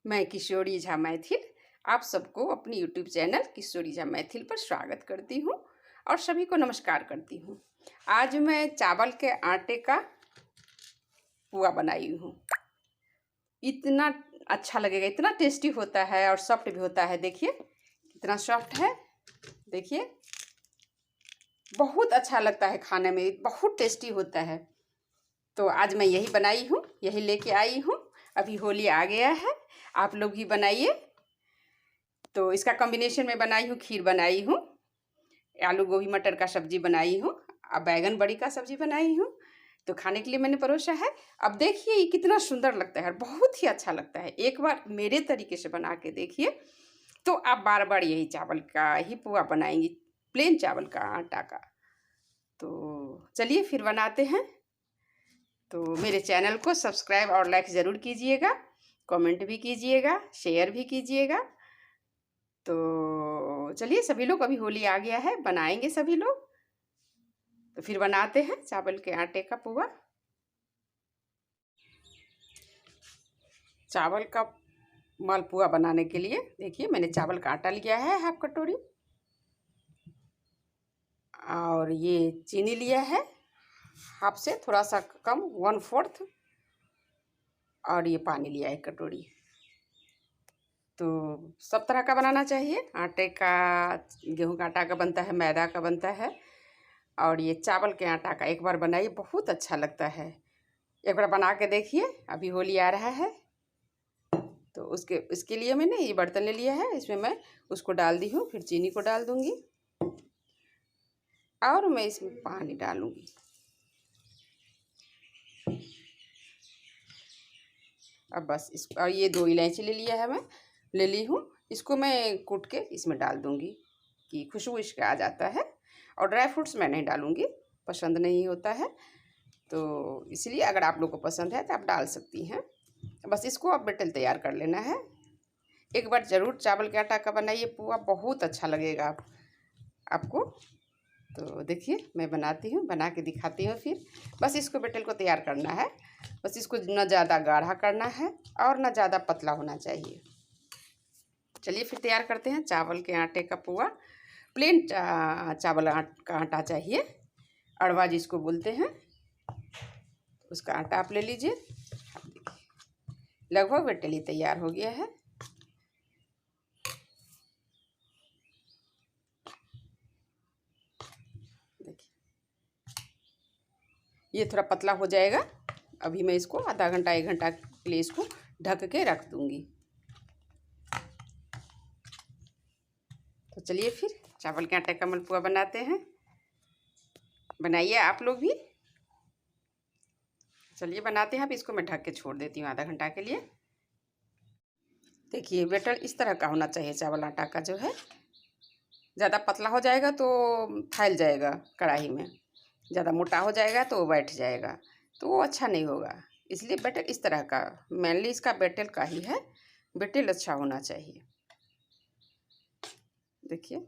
मैं किशोरी झा मैथिल आप सबको अपनी यूट्यूब चैनल किशोरी झा मैथिल पर स्वागत करती हूँ और सभी को नमस्कार करती हूँ। आज मैं चावल के आटे का पुआ बनाई हूँ। इतना अच्छा लगेगा, इतना टेस्टी होता है और सॉफ्ट भी होता है। देखिए कितना सॉफ्ट है, देखिए बहुत अच्छा लगता है खाने में, बहुत टेस्टी होता है। तो आज मैं यही बनाई हूँ, यही लेके आई हूँ। अभी होली आ गया है, आप लोग भी बनाइए। तो इसका कॉम्बिनेशन में बनाई हूँ, खीर बनाई हूँ, आलू गोभी मटर का सब्जी बनाई हूँ, अब बैगन बड़ी का सब्जी बनाई हूँ। तो खाने के लिए मैंने परोसा है। अब देखिए ये कितना सुंदर लगता है, बहुत ही अच्छा लगता है। एक बार मेरे तरीके से बना के देखिए तो आप बार बार यही चावल का ही पुआ बनाएंगी, प्लेन चावल का आटा का। तो चलिए फिर बनाते हैं। तो मेरे चैनल को सब्सक्राइब और लाइक ज़रूर कीजिएगा, कमेंट भी कीजिएगा, शेयर भी कीजिएगा। तो चलिए सभी लोग, अभी होली आ गया है, बनाएंगे सभी लोग। तो फिर बनाते हैं चावल के आटे का पुआ। चावल का मालपुआ बनाने के लिए देखिए मैंने चावल का आटा लिया है हाफ कटोरी, और ये चीनी लिया है हाफ से थोड़ा सा कम 1/4, और ये पानी लिया है 1 कटोरी। तो सब तरह का बनाना चाहिए, आटे का, गेहूं का आटा का बनता है, मैदा का बनता है, और ये चावल के आटा का एक बार बनाइए, बहुत अच्छा लगता है। एक बार बना के देखिए, अभी होली आ रहा है। तो इसके लिए मैंने ये बर्तन ले लिया है, इसमें मैं उसको डाल दी हूँ, फिर चीनी को डाल दूँगी और मैं इसमें पानी डालूँगी। अब बस और ये 2 इलायची ले लिया है, मैं ले ली हूँ, इसको मैं कूट के इसमें डाल दूँगी कि खुशबू इसका आ जाता है। और ड्राई फ्रूट्स मैं नहीं डालूँगी, पसंद नहीं होता है, तो इसलिए अगर आप लोग को पसंद है तो आप डाल सकती हैं। बस इसको अब बेटर तैयार कर लेना है। एक बार ज़रूर चावल के आटा का बनाइए पुआ, बहुत अच्छा लगेगा आपको। तो देखिए मैं बनाती हूँ, बना के दिखाती हूँ फिर। बस इसको बेटर को तैयार करना है, बस इसको न ज़्यादा गाढ़ा करना है और न ज़्यादा पतला होना चाहिए। चलिए फिर तैयार करते हैं चावल के आटे का पुआ। प्लेन चावल का आटा चाहिए, अड़वा जिसको बोलते हैं, उसका आटा आप ले लीजिए। लगभग बेटली तैयार हो गया है। देखिए ये थोड़ा पतला हो जाएगा। अभी मैं इसको आधा घंटा 1 घंटा के लिए इसको ढक के रख दूँगी। तो चलिए फिर चावल के आटे का मालपुआ बनाते हैं, बनाइए आप लोग भी। चलिए बनाते हैं। अब इसको मैं ढक के छोड़ देती हूँ आधा घंटा के लिए। देखिए बैटर इस तरह का होना चाहिए चावल आटा का जो है। ज़्यादा पतला हो जाएगा तो फैल जाएगा कढ़ाई में, ज़्यादा मोटा हो जाएगा तो वो बैठ जाएगा, तो वो अच्छा नहीं होगा। इसलिए बैटर इस तरह का, मेनली इसका बैटर का ही है, बैटर अच्छा होना चाहिए। देखिए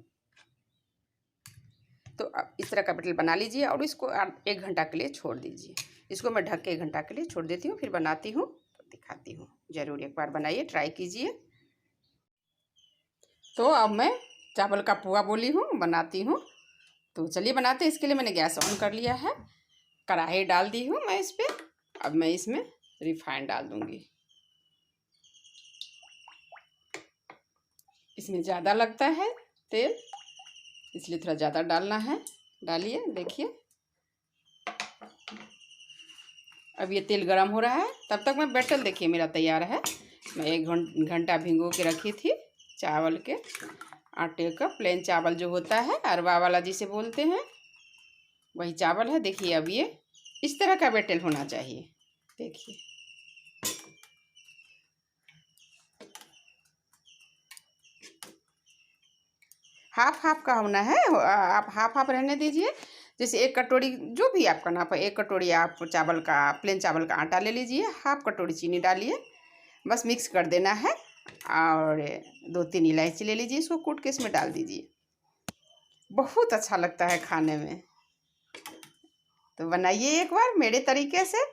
तो अब इस तरह का बैटर बना लीजिए और इसको 1 घंटा के लिए छोड़ दीजिए। इसको मैं ढक के 1 घंटा के लिए छोड़ देती हूँ, फिर बनाती हूँ तो दिखाती हूँ। ज़रूर एक बार बनाइए, ट्राई कीजिए। तो अब मैं चावल का पुआ बोली हूँ, बनाती हूँ। तो चलिए बनाते हैं। इसके लिए मैंने गैस ऑन कर लिया है, कढ़ाई डाल दी हूँ मैं इस पर। अब मैं इसमें रिफाइंड डाल दूँगी। इसमें ज़्यादा लगता है तेल, इसलिए थोड़ा ज़्यादा डालना है। डालिए, देखिए अब ये तेल गरम हो रहा है। तब तक मैं बैटर देखिए मेरा तैयार है। मैं 1 घंटा भिगो के रखी थी चावल के आटे का, प्लेन चावल जो होता है, अरवा वाला जिसे बोलते हैं, वही चावल है। देखिए अब ये इस तरह का बैटर होना चाहिए। देखिए हाफ हाफ का होना है, आप हाफ हाफ रहने दीजिए। जैसे 1 कटोरी, जो भी आपका नाप है, 1 कटोरी आप चावल का, प्लेन चावल का आटा ले लीजिए, हाफ कटोरी चीनी डालिए, बस मिक्स कर देना है। और 2-3 इलायची ले लीजिए, इसको कूट के इसमें डाल दीजिए, बहुत अच्छा लगता है खाने में। तो बनाइए एक बार मेरे तरीके से।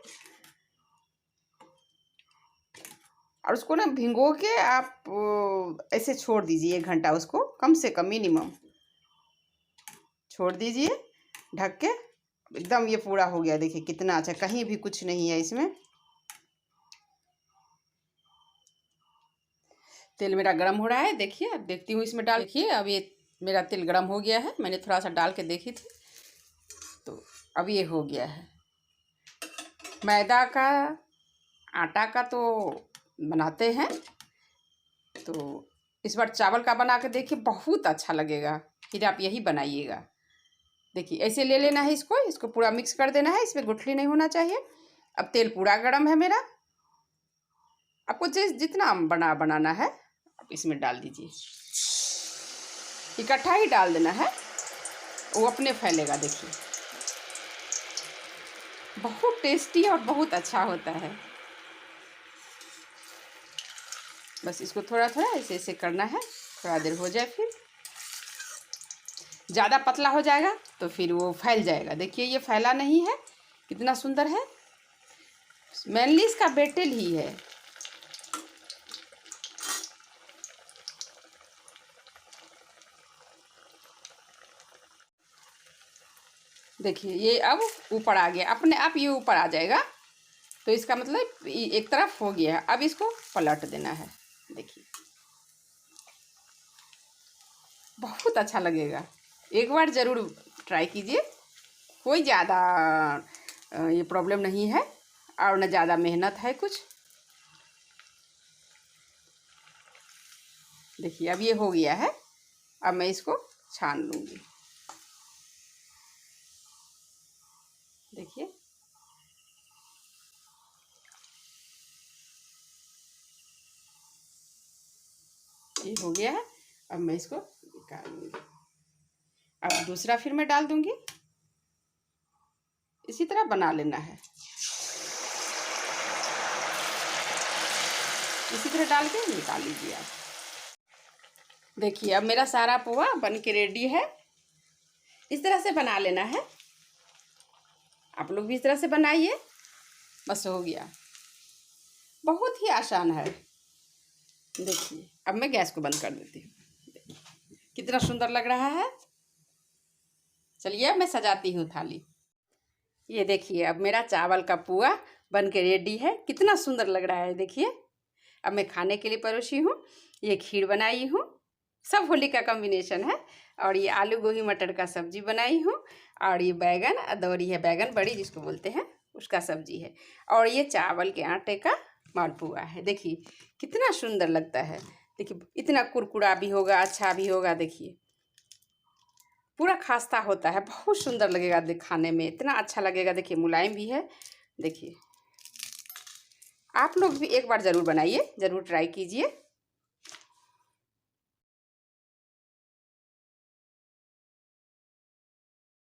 और उसको ना भिगो के आप ऐसे छोड़ दीजिए 1 घंटा, उसको कम से कम मिनिमम छोड़ दीजिए ढक के। एकदम ये पूरा हो गया, देखिए कितना अच्छा, कहीं भी कुछ नहीं है इसमें। तेल मेरा गरम हो रहा है, देखिए अब देखती हूँ इसमें डाल। देखिए अब ये मेरा तेल गरम हो गया है, मैंने थोड़ा सा डाल के देखी थी तो अब ये हो गया है। मैदा का आटा का तो बनाते हैं, तो इस बार चावल का बना के देखिए, बहुत अच्छा लगेगा, फिर आप यही बनाइएगा। देखिए ऐसे ले लेना है इसको पूरा मिक्स कर देना है, इसमें गुठली नहीं होना चाहिए। अब तेल पूरा गरम है मेरा, आपको जितना बनाना है आप इसमें डाल दीजिए, इकट्ठा ही डाल देना है, वो अपने फैलेगा। देखिए बहुत टेस्टी और बहुत अच्छा होता है। बस इसको थोड़ा थोड़ा ऐसे ऐसे करना है, थोड़ा देर हो जाए, फिर ज़्यादा पतला हो जाएगा तो फिर वो फैल जाएगा। देखिए ये फैला नहीं है, कितना सुंदर है, मेनली इसका बेटेल ही है। देखिए ये अब ऊपर आ गया, अपने आप ये ऊपर आ जाएगा, तो इसका मतलब एक तरफ हो गया है। अब इसको पलट देना है, देखिए बहुत अच्छा लगेगा, एक बार ज़रूर ट्राई कीजिए। कोई ज़्यादा ये प्रॉब्लम नहीं है और न ज़्यादा मेहनत है कुछ। देखिए अब ये हो गया है, अब मैं इसको छान लूँगी। देखिए ये हो गया है, अब मैं इसको निकाल लूँगी। अब दूसरा फिर मैं डाल दूँगी, इसी तरह बना लेना है, इसी तरह डाल के निकाल लीजिए आप। देखिए अब मेरा सारा पोहा बन के रेडी है, इस तरह से बना लेना है, आप लोग भी इस तरह से बनाइए, बस हो गया, बहुत ही आसान है। देखिए अब मैं गैस को बंद कर देती हूँ, कितना सुंदर लग रहा है। चलिए अब मैं सजाती हूँ थाली। ये देखिए अब मेरा चावल का पुआ बन के रेडी है, कितना सुंदर लग रहा है। देखिए अब मैं खाने के लिए परोसी हूँ, ये खीर बनाई हूँ, सब होली का कॉम्बिनेशन है, और ये आलू गोभी मटर का सब्जी बनाई हूँ, और ये बैगन अदौरी है, बैगन बड़ी जिसको बोलते हैं, उसका सब्जी है, और ये चावल के आटे का मालपुआ है। देखिए कितना सुंदर लगता है, देखिए इतना कुरकुरा भी होगा, अच्छा भी होगा, देखिए पूरा खास्ता होता है, बहुत सुंदर लगेगा खाने में, इतना अच्छा लगेगा। देखिए मुलायम भी है। देखिए आप लोग भी एक बार ज़रूर बनाइए, ज़रूर ट्राई कीजिए।